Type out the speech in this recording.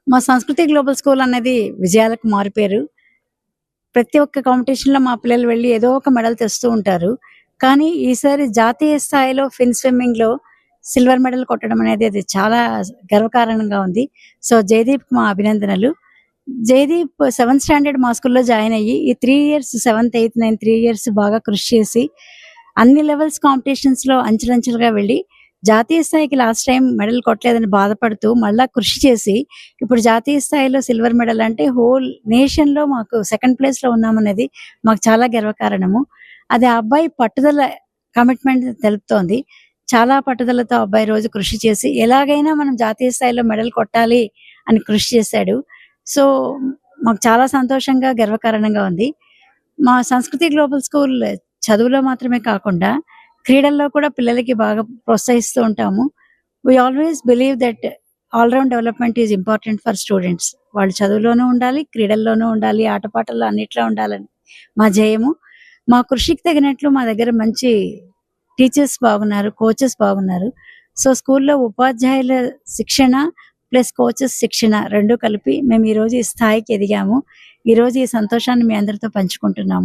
మా సంస్కృతి global school అనేది విజయాలకు మారుపేరు. ప్రతి ఒక్క కాంపిటీషన్‌లో మా పిల్లలు వెళ్లి ఏదో ఒక మెడల్ తెస్తూ ఉంటారు. కానీ ఈసారి జాతీయ స్థాయిలో స్విమ్మింగ్‌లో సిల్వర్ మెడల్ కొట్టడం అనేది అది చాలా గర్వకారణంగా ఉంది. సో, జయదీప్‌కి మా అభినందనలు. జయదీప్ సెవెంత్ స్టాండర్డ్ మా స్కూల్‌లో జాయిన్ అయ్యి ఈ 3 years seventh, eighth, ninth 3 years బాగా కృషి చేసి అన్ని లెవెల్స్ కాంపిటీషన్స్‌లో అంచెలంచెలుగా వెళ్లి జాతీయ స్థాయికి లాస్ట్ టైమ్ మెడల్ కొట్టలేదని బాధపడుతూ మళ్ళా కృషి చేసి ఇప్పుడు జాతీయ స్థాయిలో సిల్వర్ మెడల్ అంటే హోల్ నేషన్‌లో మాకు సెకండ్ ప్లేస్‌లో ఉన్నామనేది మాకు చాలా గర్వకారణము. అది ఆ అబ్బాయి పట్టుదల, కమిట్మెంట్ తెలుపుతోంది. చాలా పట్టుదలతో ఆ అబ్బాయి రోజు కృషి చేసి ఎలాగైనా మనం జాతీయ స్థాయిలో మెడల్ కొట్టాలి అని కృషి చేశాడు. సో, మాకు చాలా సంతోషంగా, గర్వకారణంగా ఉంది. మా సంస్కృతి గ్లోబల్ స్కూల్ చదువులో మాత్రమే కాకుండా క్రీడల్లో కూడా పిల్లలకి బాగా ప్రోత్సహిస్తూ ఉంటాము. We always believe that all round development is important for students. వాళ్ళు చదువులోనూ ఉండాలి, క్రీడల్లోనూ ఉండాలి, ఆటపాటల్లో అన్నిట్లో ఉండాలని మా ధ్యేయము. మా కృషికి తగినట్లు మా దగ్గర మంచి టీచర్స్ బాగున్నారు, కోచెస్ బాగున్నారు. సో, స్కూల్‌లో ఉపాధ్యాయుల శిక్షణ ప్లస్ కోచెస్ శిక్షణ 2 కలిపి మేము ఈరోజు ఈ స్థాయికి ఎదిగాము. ఈరోజు ఈ సంతోషాన్ని మీ అందరితో పంచుకుంటున్నాము.